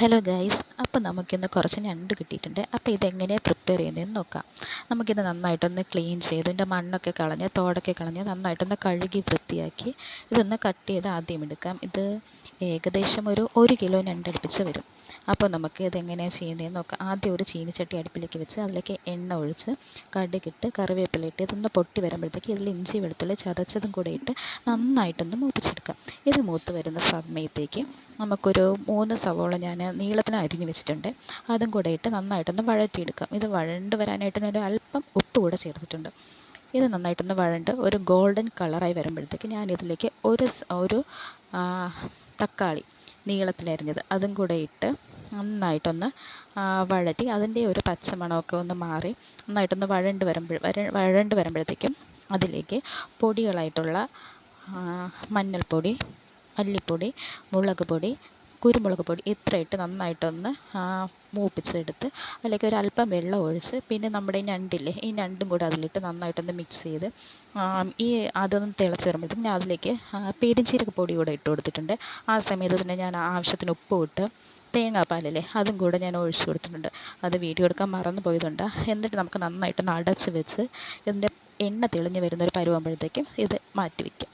Hello guys, അപ്പോൾ നമുക്കിന്ന് കുറച്ച് ഞണ്ട് കിട്ടിയിട്ടുണ്ട്. അപ്പോൾ ഇതെങ്ങനെയാണ് പ്രിപ്പയർ ചെയ്യുന്നതെന്ന് നോക്കാം. നമുക്കിത് നന്നായിട്ടൊന്ന് ക്ലീൻ ചെയ്ത് ഇതിൻ്റെ മണ്ണൊക്കെ കളഞ്ഞ് തോടൊക്കെ കളഞ്ഞ് നന്നായിട്ടൊന്ന് കഴുകി വൃത്തിയാക്കി ഇതൊന്ന് കട്ട് ചെയ്ത് ആദ്യം എടുക്കാം. ഇത് ഏകദേശം ഒരു കിലോ ഞണ്ടടുപ്പിച്ച് വരും. അപ്പോൾ നമുക്ക് ഇതെങ്ങനെയാണ് ചെയ്യുന്നതെന്ന് നോക്കാം. ആദ്യം ഒരു ചീനിച്ചട്ടി അടുപ്പിലേക്ക് വെച്ച് അതിലേക്ക് എണ്ണ ഒഴിച്ച് കടുകിട്ട് കറിവേപ്പില ഇട്ട് ഇതൊന്ന് പൊട്ടി വരുമ്പോഴത്തേക്ക് ഇതിൽ ഇഞ്ചി വെളുത്തുള്ളി ചതച്ചതും കൂടെ ഇട്ട് നന്നായിട്ടൊന്ന് മൂപ്പിച്ചെടുക്കാം. ഇത് മൂത്ത് വരുന്ന സമയത്തേക്ക് നമുക്കൊരു 3 സവോള ഞാൻ നീളത്തിന് അരിഞ്ഞ് വെച്ചിട്ടുണ്ട്. അതും കൂടെ ഇട്ട് നന്നായിട്ടൊന്ന് വഴറ്റിയെടുക്കാം. ഇത് വഴണ്ട് വരാനായിട്ട് ഞാൻ അല്പം ഉപ്പ് കൂടെ ചേർത്തിട്ടുണ്ട്. ഇത് നന്നായിട്ടൊന്ന് വഴണ്ട് ഒരു ഗോൾഡൻ കളറായി വരുമ്പോഴത്തേക്ക് ഞാനിതിലേക്ക് ഒരു തക്കാളി നീളത്തിലരിഞ്ഞത് അതും കൂടെ ഇട്ട് നന്നായിട്ടൊന്ന് വഴറ്റി അതിൻ്റെ ഒരു പച്ചമണമൊക്കെ ഒന്ന് മാറി നന്നായിട്ടൊന്ന് വഴണ്ട് വരുമ്പോഴത്തേക്കും അതിലേക്ക് പൊടികളായിട്ടുള്ള മഞ്ഞൾപ്പൊടി, മല്ലിപ്പൊടി, മുളക് പൊടി, കുരുമുളക് പൊടി ഇത്ര ഇട്ട് നന്നായിട്ടൊന്ന് മൂപ്പിച്ചെടുത്ത് അതിലേക്ക് ഒരല്പം വെള്ളം ഒഴിച്ച് പിന്നെ നമ്മുടെ ഈ ഞണ്ടില്ലേ ഈ ഞണ്ടും കൂടെ അതിലിട്ട് നന്നായിട്ടൊന്ന് മിക്സ് ചെയ്ത് അതൊന്ന് തിളച്ച് വരുമ്പോഴത്തേക്കും ഞാൻ അതിലേക്ക് പെരുംജീരക പൊടി കൂടെ ഇട്ട് കൊടുത്തിട്ടുണ്ട്. ആ സമയത്ത് തന്നെ ഞാൻ ആവശ്യത്തിന് ഉപ്പും ഇട്ട് തേങ്ങാപ്പാലല്ലേ അതും കൂടെ ഞാൻ ഒഴിച്ച് കൊടുത്തിട്ടുണ്ട്. അത് വീഡിയോ എടുക്കാൻ മറന്നു പോയതുണ്ട്. എന്നിട്ട് നമുക്ക് നന്നായിട്ടൊന്ന് അടച്ച് വെച്ച് ഇതിൻ്റെ എണ്ണ തെളിഞ്ഞ് വരുന്നൊരു പരുവാകുമ്പോഴത്തേക്കും ഇത് മാറ്റി വയ്ക്കാം.